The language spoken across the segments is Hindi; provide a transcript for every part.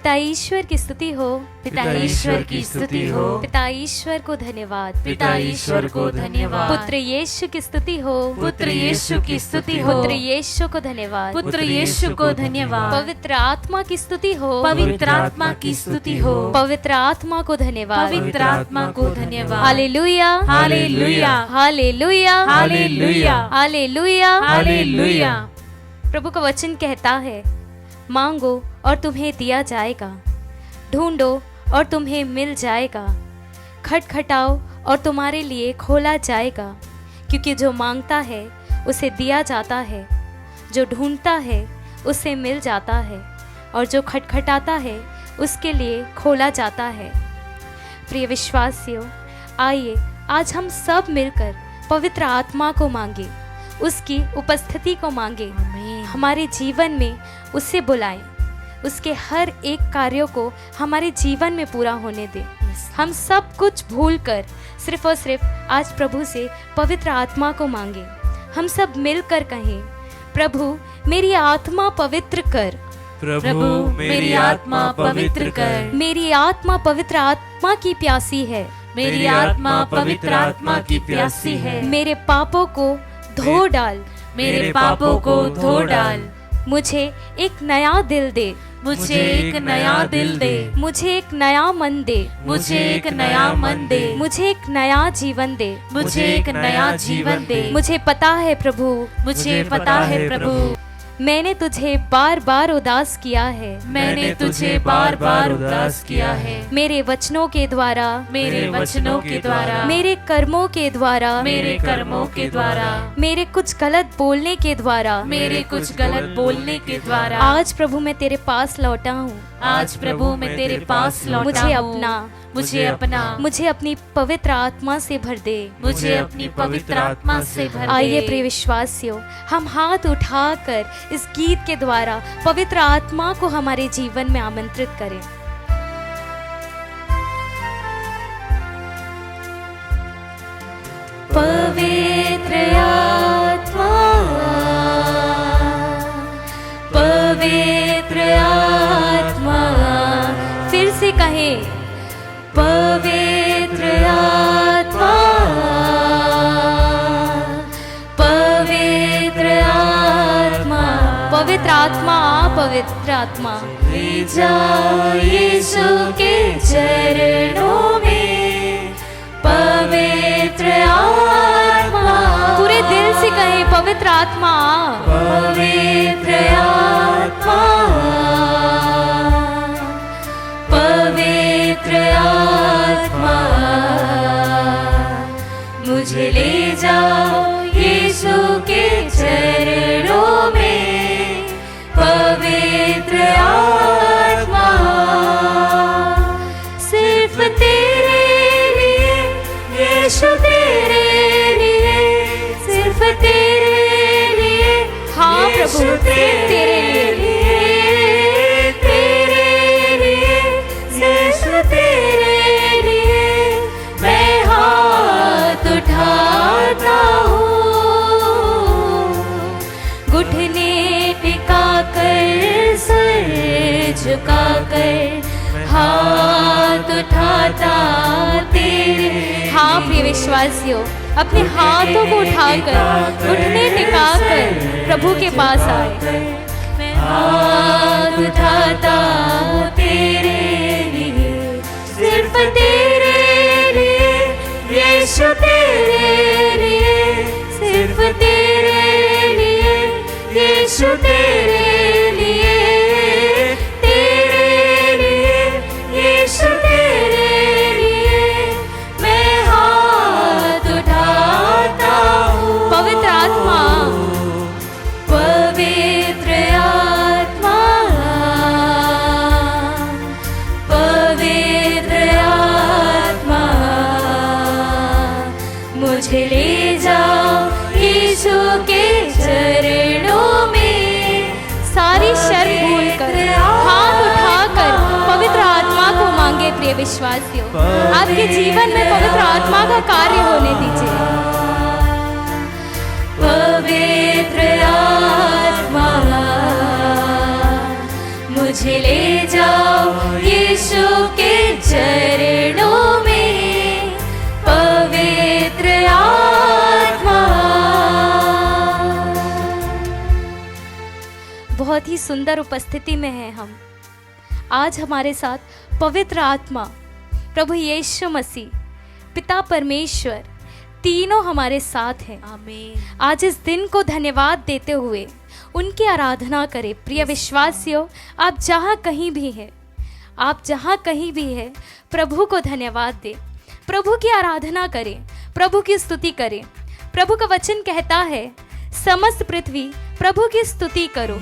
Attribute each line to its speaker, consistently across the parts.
Speaker 1: पिता ईश्वर की स्तुति हो,
Speaker 2: पिता ईश्वर की स्तुति हो,
Speaker 1: पिता ईश्वर को धन्यवाद,
Speaker 2: पिता ईश्वर को धन्यवाद।
Speaker 1: पुत्र यीशु की स्तुति हो,
Speaker 2: पुत्र यीशु की स्तुति हो,
Speaker 1: पुत्र यीशु को धन्यवाद,
Speaker 2: पुत्र यीशु को धन्यवाद।
Speaker 1: पवित्र आत्मा की स्तुति हो,
Speaker 2: पवित्र आत्मा की स्तुति हो,
Speaker 1: पवित्र आत्मा को धन्यवाद,
Speaker 2: पवित्र आत्मा को धन्यवाद।
Speaker 1: Hallelujah,
Speaker 2: hallelujah,
Speaker 1: hallelujah,
Speaker 2: hallelujah,
Speaker 1: hallelujah,
Speaker 2: hallelujah.
Speaker 1: प्रभु का वचन कहता है, मांगो और तुम्हें दिया जाएगा, ढूंढो और तुम्हें मिल जाएगा, खटखटाओ और तुम्हारे लिए खोला जाएगा। क्योंकि जो मांगता है उसे दिया जाता है, जो ढूंढता है उसे मिल जाता है, और जो खटखटाता है उसके लिए खोला जाता है। प्रिय विश्वासियों, आइए आज हम सब मिलकर पवित्र आत्मा को मांगे, उसकी उपस्थिति को मांगे, हमारे जीवन में उसे बुलाएं, उसके हर एक कार्यों को हमारे जीवन में पूरा होने दें। हम सब कुछ भूलकर सिर्फ और सिर्फ आज प्रभु से पवित्र आत्मा को मांगे। हम सब मिलकर कहें, प्रभु मेरी आत्मा पवित्र कर,
Speaker 2: प्रभु मेरी आत्मा पवित्र कर,
Speaker 1: मेरी आत्मा पवित्र आत्मा की प्यासी है,
Speaker 2: मेरी आत्मा पवित्र आत्मा की प्यासी है।
Speaker 1: मेरे पापों को धो डाल,
Speaker 2: मेरे पापों को धो डाल।
Speaker 1: मुझे एक नया दिल दे,
Speaker 2: मुझे एक नया दिल दे,
Speaker 1: मुझे एक नया मन दे,
Speaker 2: मुझे एक नया मन दे,
Speaker 1: मुझे एक नया जीवन दे,
Speaker 2: मुझे एक नया जीवन दे।
Speaker 1: मुझे पता है प्रभु,
Speaker 2: मुझे पता है प्रभु,
Speaker 1: मैंने तुझे बार बार उदास किया है,
Speaker 2: मैंने तुझे बार बार उदास किया है।
Speaker 1: मेरे वचनों के द्वारा,
Speaker 2: मेरे वचनों के द्वारा,
Speaker 1: मेरे कर्मों के द्वारा,
Speaker 2: मेरे कर्मों के द्वारा,
Speaker 1: मेरे कुछ गलत बोलने के द्वारा,
Speaker 2: मेरे कुछ गलत बोलने के द्वारा।
Speaker 1: आज प्रभु मैं तेरे पास लौटा हूँ,
Speaker 2: आज प्रभु मैं तेरे पास लौटा
Speaker 1: मुझे
Speaker 2: हूँ।
Speaker 1: अपना,
Speaker 2: मुझे अपना,
Speaker 1: मुझे अपनी पवित्र आत्मा से भर दे,
Speaker 2: मुझे अपनी पवित्र आत्मा से भर दे।
Speaker 1: आइए प्रिय विश्वासियों, हम हाथ उठाकर इस गीत के द्वारा पवित्र आत्मा को हमारे जीवन में आमंत्रित करें। पवित्र आत्मा, पवित्र आत्मा, फिर से कहें, पवित्र आत्मा, पवित्र आत्मा, पवित्र आत्मा, पवित्र आत्मा। ले जाओ यीशु के चरणों में, पवित्र आत्मा। पूरे दिल से कहें, पवित्र आत्मा, पवित्र आत्मा, पवित्र आत्मा। मुझे ले जाओ यीशु के चरणों में, पवित्र आत्मा। सिर्फ तेरे लिए यीशु, तेरे लिए, सिर्फ तेरे लिए, हाँ प्रभु तेरे लिए, तेरे लिए मैं हाथ उठाता हूँ, घुटने टिका कर, सर झुका कर, हाथ उठाता तेरे। हाँ प्रिय विश्वासियों, अपने हाथों को उठाकर, घुटने टिका कर प्रभु के पास आए। मैं हाथ उठाता तेरे लिए, सिर्फ तेरे लिए यीशु, तेरे लिए, सिर्फ तेरे लिए यीशु, तेरे लिए, तेरे लिए यीशु, तेरे लिए मैं हाथ उठाता हूँ। पवित्र आत्मा, पवित्र आत्मा, पवित्र आत्मा। मुझे ले जाओ यीशु के चरणों में। सारी शर्त भूलकर, हाथ उठाकर पवित्र आत्मा को मांगे। प्रिय विश्वासियों, आपके जीवन में पवित्र आत्मा का कार्य होने दीजिए। पवित्र आत्मा, मुझे ले जाओ चरणों में पवित्र आत्मा। बहुत ही सुंदर उपस्थिति में है हम। आज हमारे साथ पवित्र आत्मा, प्रभु यीशु मसीह, पिता परमेश्वर, तीनों हमारे साथ हैं।
Speaker 2: आमीन।
Speaker 1: आज इस दिन को धन्यवाद देते हुए उनकी आराधना करें। प्रिय विश्वासियों, आप जहाँ कहीं भी हैं, आप जहाँ कहीं भी हैं, प्रभु को धन्यवाद दें, प्रभु की आराधना करें, प्रभु की स्तुति करें। प्रभु का वचन कहता है, समस्त पृथ्वी प्रभु की स्तुति करो,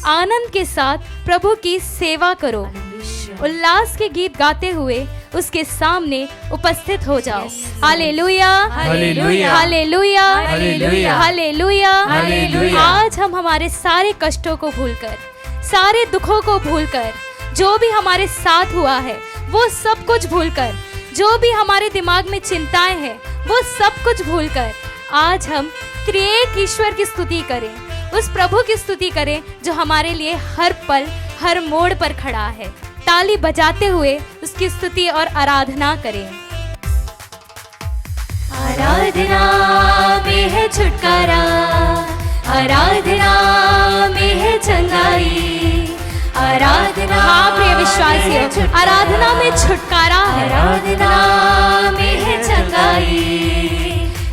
Speaker 1: आनंद के साथ प्रभु की सेवा करो, उल्लास के गीत गाते हुए उसके सामने उपस्थित हो जाओ। Hallelujah,
Speaker 2: hallelujah,
Speaker 1: hallelujah,
Speaker 2: hallelujah,
Speaker 1: hallelujah,
Speaker 2: hallelujah.
Speaker 1: आज हम हमारे सारे कष्टों को भूलकर, सारे दुखों को भूलकर, जो भी हमारे साथ हुआ है वो सब कुछ भूलकर, जो भी हमारे दिमाग में चिंताएं हैं वो सब कुछ भूलकर, आज हम त्रिएक ईश्वर की स्तुति करें, उस प्रभु की स्तुति करें जो हमारे लिए हर पल हर मोड़ पर खड़ा है। ताली बजाते हुए उसकी स्तुति और आराधना करें। आराधना में है छुटकारा, आराधना में है चंगाई, आराधना। हाँ प्रिय विश्वासियों, आराधना में छुटकारा है, आराधना में है चंगाई।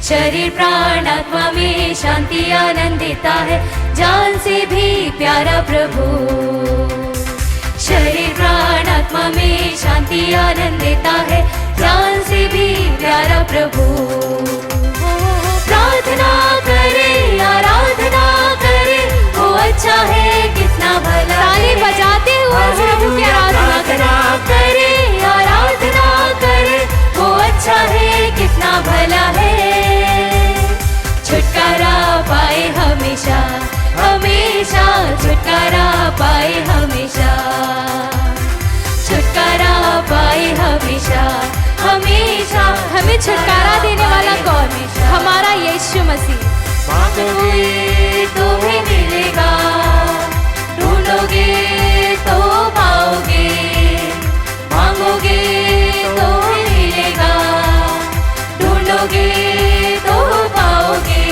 Speaker 1: शरीर प्राण आत्मा में शांति आनंद देता है, जान से भी प्यारा प्रभु। शरीर प्राण आत्मा में शांति आनंद देता है, जान से भी प्यारा प्रभु। प्रार्थना करे, आराधना करे, वो अच्छा है कितना भला। ताली बजाते हुए प्रभु की आराधना करे, आराधना करे, वो अच्छा है कितना भला है। छुटकारा पाए हमेशा, हमेशा छुटकारा पाए हमेशा, छुटकारा पाए हमेशा, हमेशा। हमें छुटकारा देने वाला कौन? हमारा यीशु मसीह। मांगोगे तो भी मिलेगा, ढूंढोगे तो पाओगे, मांगोगे तो भी मिलेगा, ढूंढोगे तो पाओगे।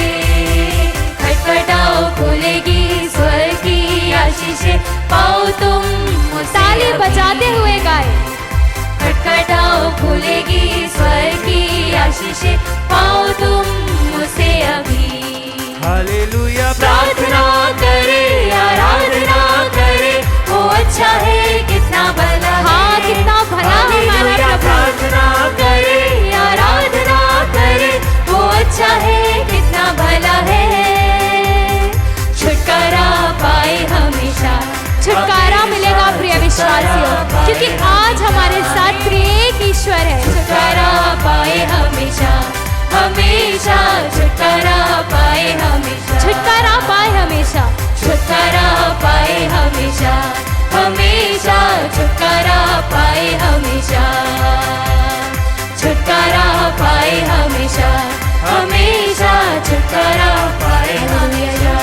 Speaker 1: खटखटाओ खुलेगी स्वर्ग की आशीषें, पाओ तुम। ताली बजाते हुए गाए। खटखटाओ खुलेगी स्वर्ग की आशीषें, पाओ तुम उसे अभी।
Speaker 2: हालेलुया।
Speaker 1: प्रार्थना करे, आराधना करे, वो अच्छा है कितना भला। हाँ कितना भला हमारा प्रार्थना करे, आराधना करे, वो अच्छा है कितना भला है। छुटकारा पाए हमेशा, छुटकारा मिलेगा प्रिय विश्वासियों, क्योंकि आज हमारे साथ त्रिएक ईश्वर है। छुटकारा पाए हमेशा, हमेशा छुटकारा पाए हमेशा, छुटकारा पाए हमेशा, छुटकारा पाए हमेशा, हमेशा छुटकारा पाए हमेशा, छुटकारा पाए हमेशा, हमेशा छुटकारा पाए हमेशा।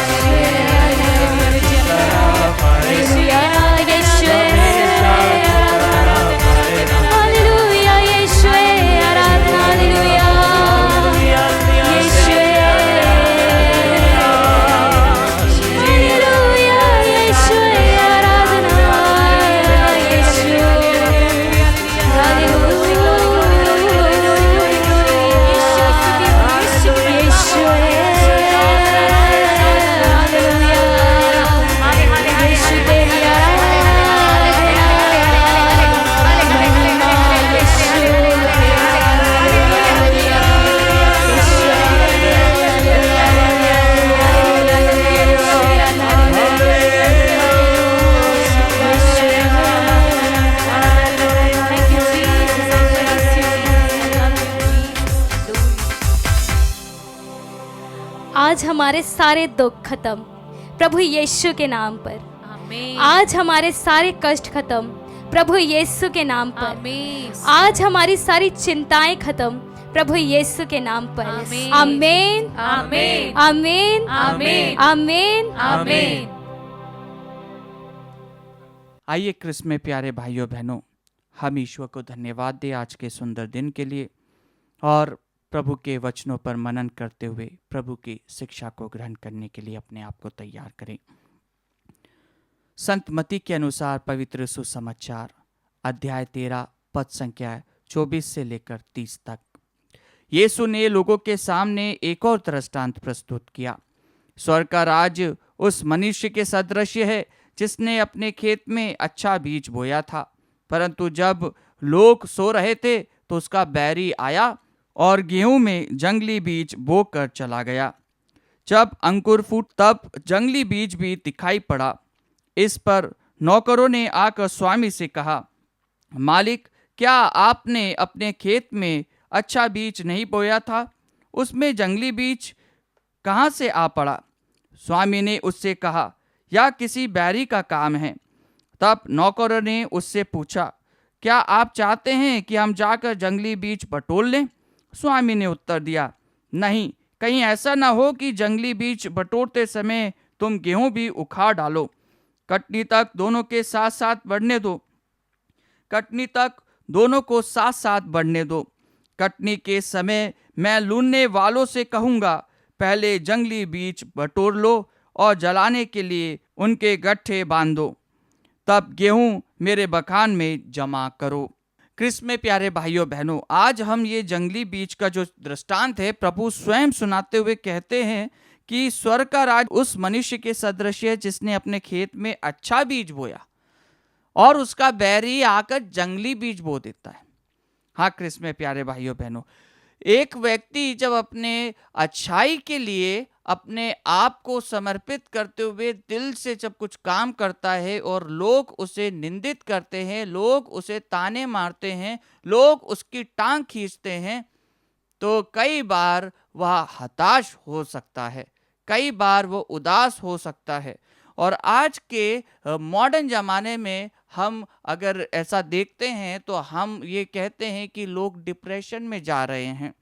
Speaker 1: आज हमारे सारे दुख खत्म प्रभु यीशु के नाम पर।
Speaker 2: आमीन।
Speaker 1: आज हमारे सारे कष्ट खत्म प्रभु यीशु के नाम पर।
Speaker 2: आमीन।
Speaker 1: आज हमारी सारी चिंताएं खत्म प्रभु यीशु के नाम पर।
Speaker 2: आमीन।
Speaker 1: आमीन,
Speaker 2: आमीन,
Speaker 1: आमीन,
Speaker 2: आमीन,
Speaker 1: आमीन,
Speaker 2: आमीन।
Speaker 3: आइए क्रिस्त में प्यारे भाइयों बहनों, हम ईश्वर को धन्यवाद दें आज के सुंदर दिन के लिए और प्रभु के वचनों पर मनन करते हुए प्रभु की शिक्षा को ग्रहण करने के लिए अपने आप को तैयार करें। संत मत्ती के अनुसार पवित्र सुसमाचार अध्याय 13 पद संख्या 24 से लेकर 30 तक यीशु ने लोगों के सामने एक और दृष्टांत प्रस्तुत किया। स्वर्ग का राज्य उस मनुष्य के सदृश है जिसने अपने खेत में अच्छा बीज बोया था, परंतु जब लोग सो रहे थे तो उसका बैरी आया और गेहूं में जंगली बीज बोकर चला गया। जब अंकुर फूट तब जंगली बीज भी दिखाई पड़ा। इस पर नौकरों ने आकर स्वामी से कहा, मालिक, क्या आपने अपने खेत में अच्छा बीज नहीं बोया था? उसमें जंगली बीज कहाँ से आ पड़ा? स्वामी ने उससे कहा, यह किसी बैरी का काम है। तब नौकरों ने उससे पूछा, क्या आप चाहते हैं कि हम जाकर जंगली बीज बटोर लें? स्वामी ने उत्तर दिया, नहीं, कहीं ऐसा ना हो कि जंगली बीज बटोरते समय तुम गेहूं भी उखाड़ डालो। कटनी तक दोनों के साथ साथ बढ़ने दो। कटनी तक दोनों को साथ साथ बढ़ने दो। कटनी के समय मैं लूनने वालों से कहूँगा, पहले जंगली बीज बटोर लो और जलाने के लिए उनके गट्ठे बांध दो, तब गेहूं मेरे बखान में जमा करो। क्रिस्त में प्यारे भाइयों बहनों, आज हम ये जंगली बीज का जो दृष्टांत है प्रभु स्वयं सुनाते हुए कहते हैं कि स्वर्ग का राज उस मनुष्य के सदृश है जिसने अपने खेत में अच्छा बीज बोया और उसका बैरी आकर जंगली बीज बो देता है। हाँ क्रिस्त में प्यारे भाइयों बहनों, एक व्यक्ति जब अपने अच्छाई के लिए अपने आप को समर्पित करते हुए दिल से जब कुछ काम करता है और लोग उसे निंदित करते हैं, लोग उसे ताने मारते हैं, लोग उसकी टांग खींचते हैं, तो कई बार वह हताश हो सकता है, कई बार वो उदास हो सकता है। और आज के मॉडर्न ज़माने में हम अगर ऐसा देखते हैं तो हम ये कहते हैं कि लोग डिप्रेशन में जा रहे हैं,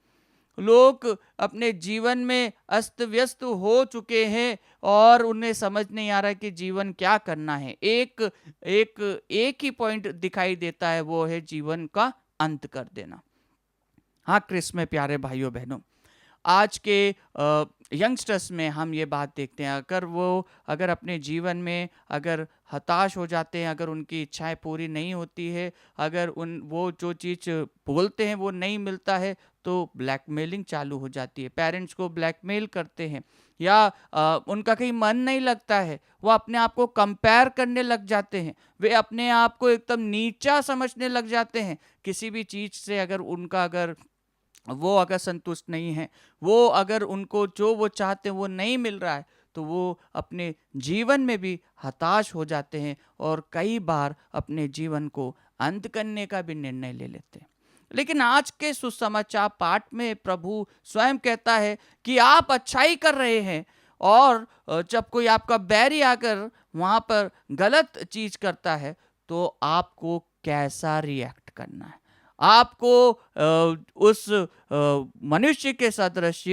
Speaker 3: लोग अपने जीवन में अस्त व्यस्त हो चुके हैं और उन्हें समझ नहीं आ रहा कि जीवन क्या करना है। एक ही पॉइंट दिखाई देता है, वो है जीवन का अंत कर देना। हाँ क्रिस्त में प्यारे भाइयों बहनों, आज के यंगस्टर्स में हम ये बात देखते हैं, अगर अपने जीवन में अगर हताश हो जाते हैं, अगर उनकी इच्छाएं पूरी नहीं होती है, अगर वो जो चीज़ बोलते हैं वो नहीं मिलता है, तो ब्लैकमेलिंग चालू हो जाती है। पेरेंट्स को ब्लैकमेल करते हैं, या उनका कहीं मन नहीं लगता है, वो अपने आप को कंपेयर करने लग जाते हैं, वे अपने आप को एकदम नीचा समझने लग जाते हैं। किसी भी चीज़ से अगर वो अगर संतुष्ट नहीं है, वो अगर उनको जो वो चाहते हैं वो नहीं मिल रहा है, तो वो अपने जीवन में भी हताश हो जाते हैं और कई बार अपने जीवन को अंत करने का भी निर्णय ले लेते हैं। लेकिन आज के सुसमाचार पाठ में प्रभु स्वयं कहता है कि आप अच्छाई कर रहे हैं और जब कोई आपका बैरी आकर वहाँ पर गलत चीज़ करता है तो आपको कैसा रिएक्ट करना है। आपको उस मनुष्य के सदृश,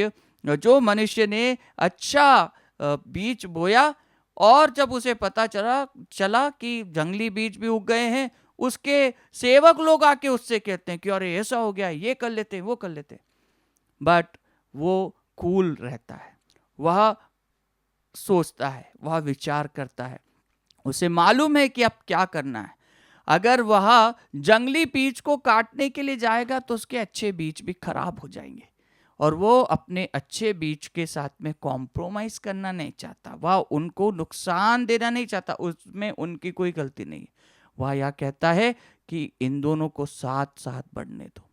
Speaker 3: जो मनुष्य ने अच्छा बीज बोया और जब उसे पता चला कि जंगली बीज भी उग गए हैं, उसके सेवक लोग आके उससे कहते हैं कि अरे ऐसा हो गया, ये कर लेते हैं, वो कर लेते हैं, बट वो कूल रहता है, वह सोचता है, वह विचार करता है, उसे मालूम है कि अब क्या करना है। अगर वह जंगली बीज को काटने के लिए जाएगा तो उसके अच्छे बीज भी खराब हो जाएंगे और वो अपने अच्छे बीज के साथ में कॉम्प्रोमाइज़ करना नहीं चाहता, वह उनको नुकसान देना नहीं चाहता, उसमें उनकी कोई गलती नहीं। वह यह कहता है कि इन दोनों को साथ साथ बढ़ने दो,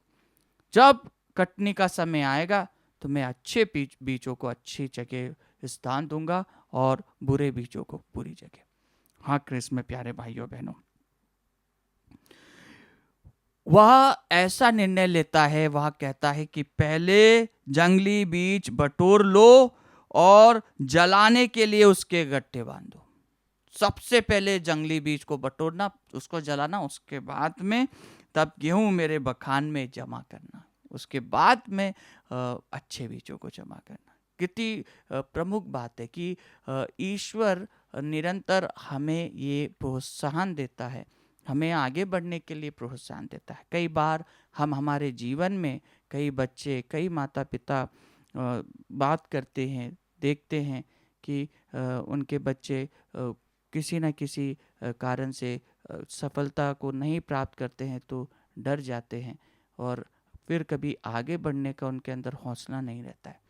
Speaker 3: जब कटनी का समय आएगा तो मैं अच्छे बीजों को अच्छी जगह स्थान दूंगा और बुरे बीजों को बुरी जगह। हाँ क्रिस्त में प्यारे भाइयों बहनों, वह ऐसा निर्णय लेता है, वह कहता है कि पहले जंगली बीज बटोर लो और जलाने के लिए उसके गट्ठे बांधो। सबसे पहले जंगली बीज को बटोरना, उसको जलाना, उसके बाद में तब गेहूं मेरे बखान में जमा करना, उसके बाद में अच्छे बीजों को जमा करना। कितनी प्रमुख बात है कि ईश्वर निरंतर हमें ये प्रोत्साहन देता है हमें आगे बढ़ने के लिए प्रोत्साहन देता है। कई बार हम हमारे जीवन में कई बच्चे, कई माता पिता बात करते हैं, देखते हैं कि उनके बच्चे किसी न किसी कारण से सफलता को नहीं प्राप्त करते हैं तो डर जाते हैं और फिर कभी आगे बढ़ने का उनके अंदर हौसला नहीं रहता है।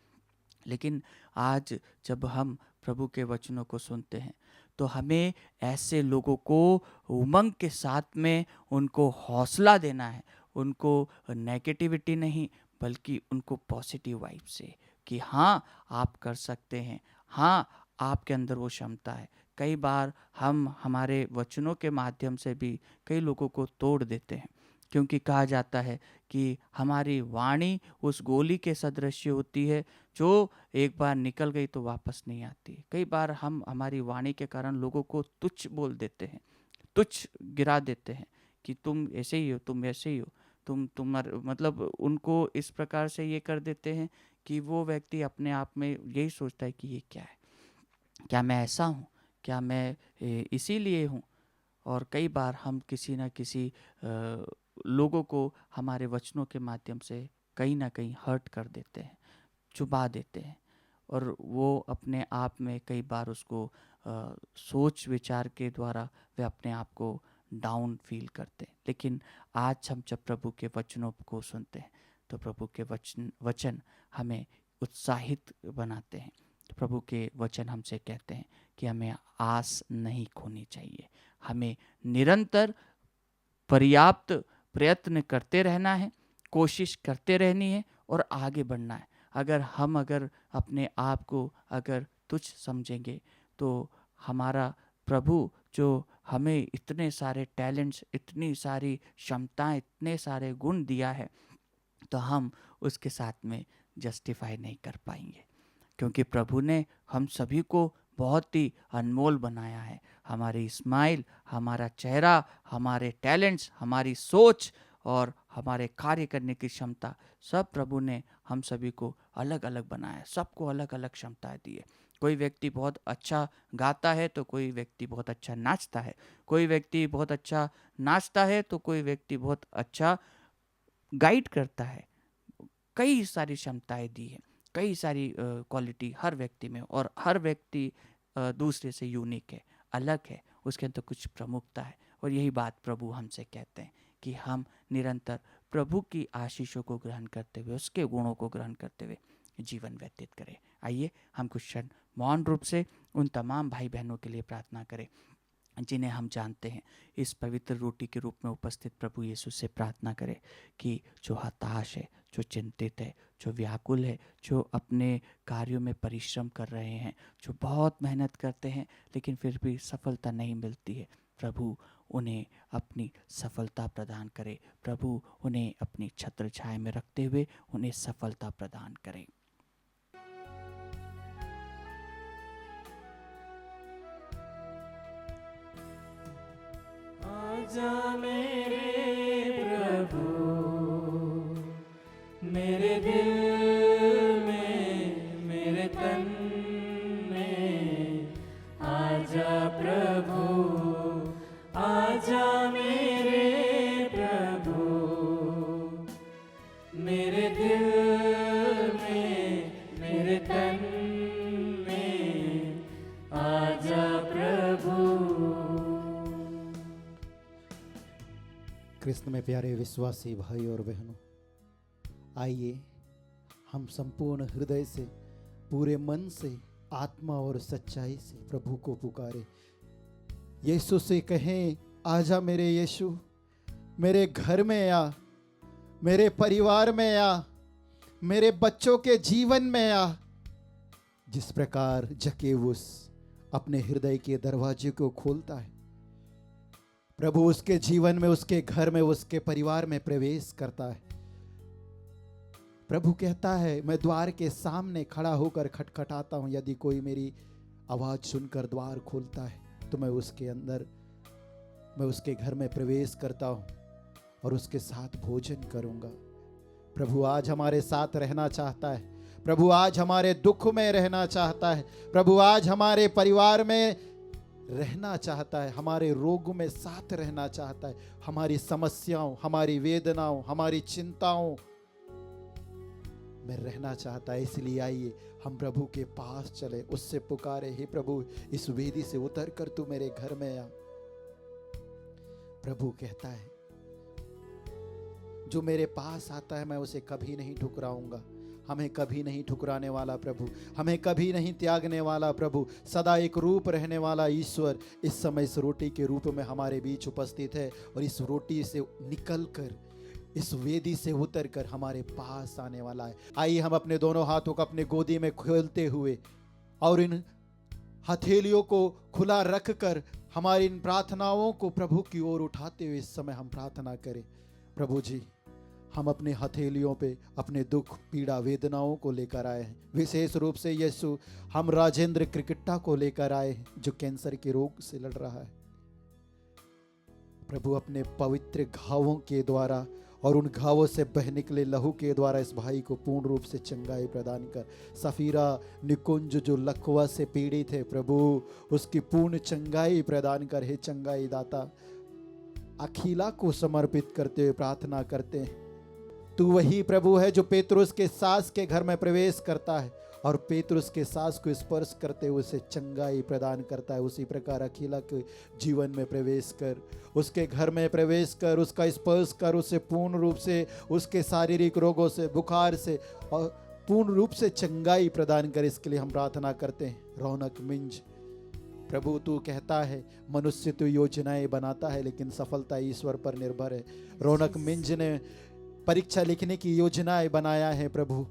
Speaker 3: लेकिन आज जब हम प्रभु के वचनों को सुनते हैं तो हमें ऐसे लोगों को उमंग के साथ में उनको हौसला देना है, उनको नेगेटिविटी नहीं बल्कि उनको पॉजिटिव वाइब से कि हाँ आप कर सकते हैं, हाँ आपके अंदर वो क्षमता है। कई बार हम हमारे वचनों के माध्यम से भी कई लोगों को तोड़ देते हैं, क्योंकि कहा जाता है कि हमारी वाणी उस गोली के सदृश होती है जो एक बार निकल गई तो वापस नहीं आती। कई बार हम हमारी वाणी के कारण लोगों को तुच्छ बोल देते हैं, तुच्छ गिरा देते हैं कि तुम ऐसे ही हो, तुम ऐसे ही हो, तुम्हारे मतलब उनको इस प्रकार से ये कर देते हैं कि वो व्यक्ति अपने आप में यही सोचता है कि ये क्या है, क्या मैं ऐसा हूँ, क्या मैं इसीलिए हूँ। और कई बार हम किसी न किसी लोगों को हमारे वचनों के माध्यम से कहीं ना कहीं हर्ट कर देते हैं, चुबा देते हैं और वो अपने आप में कई बार उसको सोच विचार के द्वारा वे अपने आप को डाउन फील करते हैं। लेकिन आज हम जब प्रभु के वचनों को सुनते हैं तो प्रभु के वचन हमें उत्साहित बनाते हैं। प्रभु के वचन हमसे कहते हैं कि हमें आस नहीं खोनी चाहिए, हमें निरंतर पर्याप्त प्रयत्न करते रहना है, कोशिश करते रहनी है और आगे बढ़ना है। अगर अपने आप को अगर तुच्छ समझेंगे तो हमारा प्रभु जो हमें इतने सारे टैलेंट्स, इतनी सारी क्षमताएं, इतने सारे गुण दिया है तो हम उसके साथ में जस्टिफाई नहीं कर पाएंगे, क्योंकि प्रभु ने हम सभी को बहुत ही अनमोल बनाया है। हमारी स्माइल, हमारा चेहरा, हमारे टैलेंट्स, हमारी सोच और हमारे कार्य करने की क्षमता, सब प्रभु ने हम सभी को अलग अलग बनाया, सबको अलग अलग क्षमताएं दी है। कोई व्यक्ति बहुत अच्छा गाता है तो कोई व्यक्ति बहुत अच्छा नाचता है, कोई व्यक्ति बहुत अच्छा नाचता है तो कोई व्यक्ति बहुत अच्छा गाइड करता है। कई सारी क्षमताएं दी है, कई सारी क्वालिटी हर व्यक्ति में, और हर व्यक्ति दूसरे से यूनिक है, अलग है, उसके अंदर कुछ प्रमुखता है। और यही बात प्रभु हमसे कहते हैं कि हम निरंतर प्रभु की आशीषों को ग्रहण करते हुए, उसके गुणों को ग्रहण करते हुए जीवन व्यतीत करें। आइए हम कुछ क्षण मौन रूप से उन तमाम भाई बहनों के लिए प्रार्थना करें जिन्हें हम जानते हैं। इस पवित्र रोटी के रूप में उपस्थित प्रभु यीशु से प्रार्थना करें कि जो हताश है, जो चिंतित है, जो व्याकुल है, जो अपने कार्यों में परिश्रम कर रहे हैं, जो बहुत मेहनत करते हैं लेकिन फिर भी सफलता नहीं मिलती है, प्रभु उन्हें अपनी सफलता प्रदान करे। प्रभु उन्हें अपनी छत्र छाया में रखते हुए उन्हें सफलता प्रदान करें।
Speaker 2: आजा मेरे प्रभु, मेरे दिल में, मेरे तन में, आजा प्रभु, आजा मेरे प्रभु, मेरे दिल में, मेरे तन में, आजा प्रभु।
Speaker 4: कृष्ण में प्यारे विश्वासी भाई और बहनों, आइए हम संपूर्ण हृदय से, पूरे मन से, आत्मा और सच्चाई से प्रभु को पुकारे। यीशु से कहें, आजा मेरे यीशु, मेरे घर में आ, मेरे परिवार में आ, मेरे बच्चों के जीवन में आ। जिस प्रकार जकेउस अपने हृदय के दरवाजे को खोलता है, प्रभु उसके जीवन में, उसके घर में, उसके परिवार में प्रवेश करता है। प्रभु कहता है, मैं द्वार के सामने खड़ा होकर खटखटाता हूं, यदि कोई मेरी आवाज सुनकर द्वार खोलता है तो मैं उसके अंदर, मैं उसके घर में प्रवेश करता हूं और उसके साथ भोजन करूंगा। प्रभु आज हमारे साथ रहना चाहता है। प्रभु आज हमारे दुख में रहना चाहता है। प्रभु आज हमारे परिवार में रहना चाहता है, हमारे रोग में साथ रहना चाहता है, हमारी समस्याओं, हमारी वेदनाओं, हमारी चिंताओं में रहना चाहता है। इसलिए आइए हम प्रभु के पास चले, उससे पुकारे, हे प्रभु इस वेदी से उतर कर तू मेरे घर में आ। प्रभु कहता है जो मेरे पास आता है मैं उसे कभी नहीं ठुकराऊंगा। हमें कभी नहीं ठुकराने वाला प्रभु, हमें कभी नहीं त्यागने वाला प्रभु, सदा एक रूप रहने वाला ईश्वर इस समय इस रोटी के रूप में हमारे बीच उपस्थित है और इस रोटी से निकलकर, इस वेदी से उतर कर हमारे पास आने वाला है। आइए हम अपने दोनों हाथों को अपने गोदी में खोलते हुए और इन हथेलियों को खुला रख कर हमारी इन प्रार्थनाओं को प्रभु की ओर उठाते हुए इस समय हम प्रार्थना करें। प्रभु जी, हम अपने हथेलियों पे अपने दुख, पीड़ा, वेदनाओं को लेकर आए हैं। विशेष रूप से यीशु, हम राजेंद्र क्रिकेटा को लेकर आए हैं जो कैंसर के रोग से लड़ रहा है। प्रभु अपने पवित्र घावों के द्वारा और उन घावों से बह निकले लहू के द्वारा इस भाई को पूर्ण रूप से चंगाई प्रदान कर। सफीरा निकुंज जो लकवा से पीड़ित है प्रभु, उसकी पूर्ण चंगाई प्रदान कर। हे चंगाई दाता, अखिला को समर्पित करते हुए प्रार्थना करते हैं। तू वही प्रभु है जो पेतरुस के सास के घर में प्रवेश करता है और पेतरुस के सास को स्पर्श करते हुए उसे चंगाई प्रदान करता है। उसी प्रकार अखिला के जीवन में प्रवेश कर, उसके घर में प्रवेश कर, उसका स्पर्श कर, उसे पूर्ण रूप से उसके शारीरिक रोगों से, बुखार से और पूर्ण रूप से चंगाई प्रदान कर। इसके लिए हम प्रार्थना करते हैं। रौनक मिंज, प्रभु तू कहता है मनुष्य तो योजनाएं बनाता है लेकिन सफलता ईश्वर पर निर्भर है। रौनक मिंज ने परीक्षा लिखने की योजनाएं बनाया है प्रभु,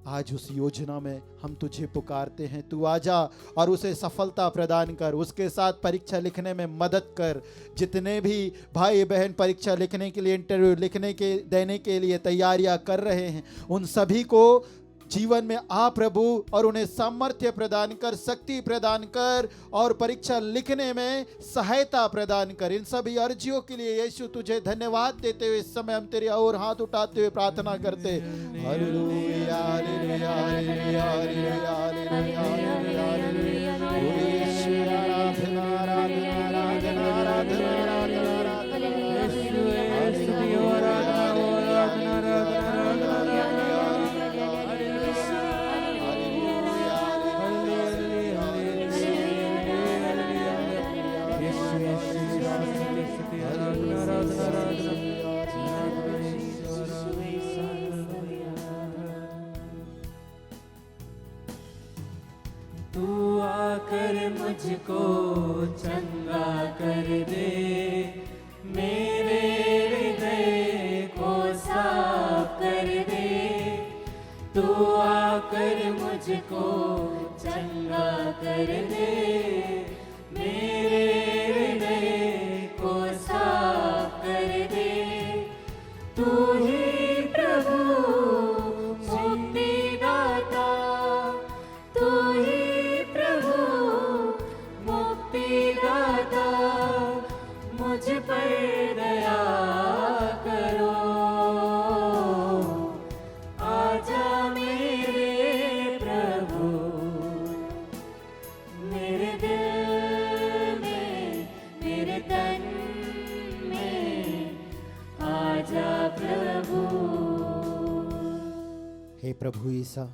Speaker 4: आज उस योजना में हम तुझे पुकारते हैं। तू आजा और उसे सफलता प्रदान कर, उसके साथ परीक्षा लिखने में मदद कर। जितने भी भाई बहन परीक्षा लिखने के लिए, इंटरव्यू लिखने के देने के लिए तैयारियां कर रहे हैं, उन सभी को जीवन में आ प्रभु और उन्हें सामर्थ्य प्रदान कर, शक्ति प्रदान कर और परीक्षा लिखने में सहायता प्रदान कर। इन सभी अर्जियों के लिए यीशु तुझे धन्यवाद देते हुए इस समय हम तेरी ओर हाथ उठाते हुए प्रार्थना करते हैं। Hallelujah hallelujah hallelujah hallelujah hallelujah hallelujah. Yeshu आराधना आराधना आराधना आराधना आराधना यीशु यीशु आराधना आराधना
Speaker 2: तू आकर मुझको चंगा कर दे, मेरे हृदय को साफ कर दे। तू आकर मुझको चंगा कर दे, मेरे हृदय को साफ कर दे। तू ही प्रभु मुक्तिदाता, तू ही प्रभु मुक्तिदाता, मुझ पर दया करो। आजा मेरे प्रभु, मेरे दिल में, मेरे तन में, आजा प्रभु।
Speaker 4: हे प्रभु ईसा,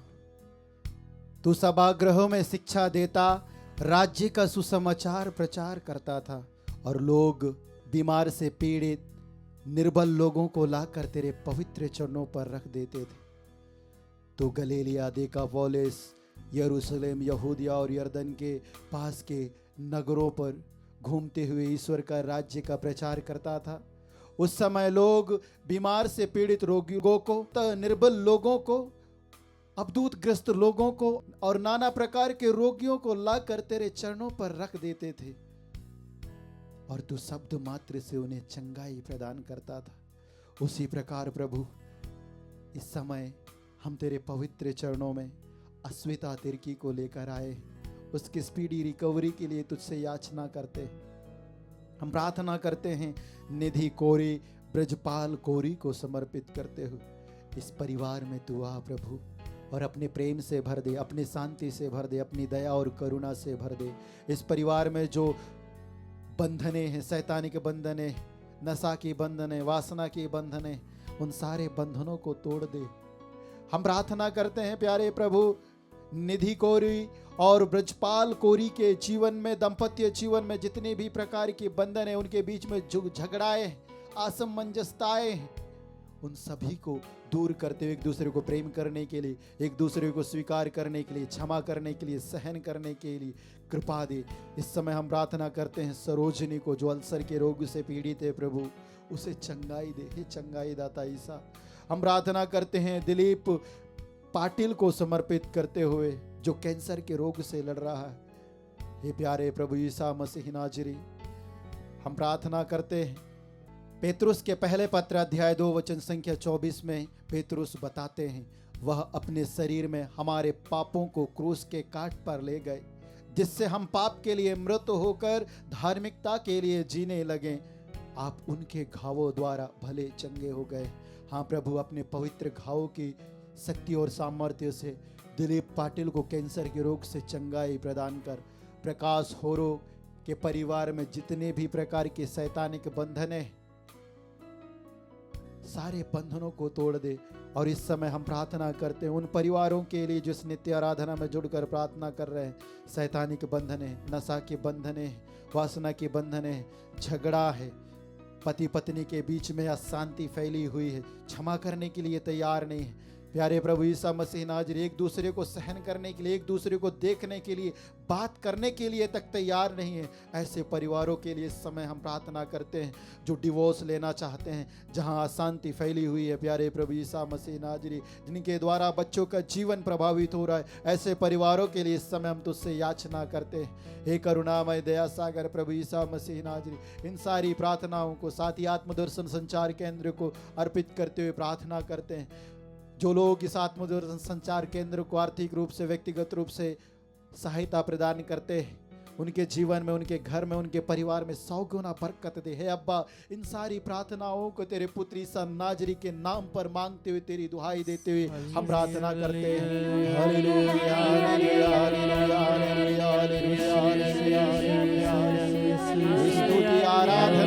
Speaker 4: तू सभागृहों में शिक्षा देता, राज्य का सुसमाचार प्रचार करता था और लोग बीमार से पीड़ित, निर्बल लोगों को लाकर तेरे पवित्र चरणों पर रख देते थे। तो गलीलिया, देकापोलिस, यरूशलेम, यहूदिया और यरदन के पास के नगरों पर घूमते हुए ईश्वर का राज्य का प्रचार करता था। उस समय लोग बीमार से पीड़ित रोगियों को, निर्बल लोगों को, अबदूत ग्रस्त लोगों को और नाना प्रकार के रोगियों को लाकर तेरे चरणों पर रख देते थे और तू शब्द मात्र से उन्हें चंगाई प्रदान करता था। उसी प्रकार प्रभु इस समय हम तेरे पवित्र चरणों में अस्मिता तिर्की को लेकर आए, उसकी स्पीडी रिकवरी के लिए तुझसे याचना करते हैं। हम प्रार्थना करते हैं निधि कोरी, ब्रजपाल कोरी को समर्पित करते हुए इस परिवार में तू आ प्रभु और अपने प्रेम से भर दे, अपनी शांति से भर दे, अपनी दया और करुणा से भर दे। इस परिवार में जो बंधने हैं, शैतानिक बंधने, नशा की बंधने, वासना की बंधने, उन सारे बंधनों को तोड़ दे। हम प्रार्थना करते हैं प्यारे प्रभु, निधि कोरी और ब्रजपाल कोरी के जीवन में, दाम्पत्य जीवन में जितने भी प्रकार के बंधन है, उनके बीच में झगड़ाए, असमंजसताएं, उन सभी को दूर करते हुए एक दूसरे को प्रेम करने के लिए, एक दूसरे को स्वीकार करने के लिए, क्षमा करने के लिए, सहन करने के लिए कृपा दे। इस समय हम प्रार्थना करते हैं सरोजनी को, जो अल्सर के रोग से पीड़ित है प्रभु, उसे चंगाई दे। हे चंगाई दाता ईसा, हम प्रार्थना करते हैं दिलीप पाटिल को समर्पित करते हुए, जो कैंसर के रोग से लड़ रहा है। हे प्यारे प्रभु ईसा मसीह नाजरी, हम प्रार्थना करते हैं, पेतरुस के पहले पत्र अध्याय 2 वचन संख्या 24 में पेतरुस बताते हैं, वह अपने शरीर में हमारे पापों को क्रूस के काट पर ले गए, जिससे हम पाप के लिए मृत होकर धार्मिकता के लिए जीने लगे। आप उनके घावों द्वारा भले चंगे हो गए। हाँ प्रभु, अपने पवित्र घावों की शक्ति और सामर्थ्य से दिलीप पाटिल को कैंसर के रोग से चंगाई प्रदान कर। प्रकाश होरो के परिवार में जितने भी प्रकार के शैतानिक बंधन है, सारे बंधनों को तोड़ दे। और इस समय हम प्रार्थना करते हैं उन परिवारों के लिए जिस नित्य आराधना में जुड़कर प्रार्थना कर रहे हैं। शैतानिक बंधन है, नशा के बंधन है, वासना के बंधन है, झगड़ा है, पति पत्नी के बीच में अशांति फैली हुई है, क्षमा करने के लिए तैयार नहीं है। प्यारे प्रभु ईसा मसीह नाजरी, एक दूसरे को सहन करने के लिए, एक दूसरे को देखने के लिए, बात करने के लिए तक तैयार नहीं है। ऐसे परिवारों के लिए इस समय हम प्रार्थना करते हैं जो डिवोर्स लेना चाहते हैं, जहां अशांति फैली हुई है। प्यारे प्रभु ईसा मसीह नाजरी, जिनके द्वारा बच्चों का जीवन प्रभावित हो रहा है, ऐसे परिवारों के लिए इस समय हम तुझसे याचना करते हैं। हे करुणामय दया सागर प्रभु ईसा मसीह नाजरी, इन सारी प्रार्थनाओं को साथ ही आत्मदर्शन संचार केंद्र को अर्पित करते हुए प्रार्थना करते हैं। जो लोग इस आत्मदर्शन संचार केंद्र को आर्थिक रूप से, व्यक्तिगत रूप से सहायता प्रदान करते हैं, उनके जीवन में, उनके घर में, उनके परिवार में 100 गुना बरकत दे। हे अब्बा, इन सारी प्रार्थनाओं को तेरे पुत्र ईसा नाजरी के नाम पर मांगते हुए, तेरी दुहाई देते हुए हम प्रार्थना करते हैं। Hallelujah, hallelujah, hallelujah, hallelujah, hallelujah, hallelujah, स्तुति आराधना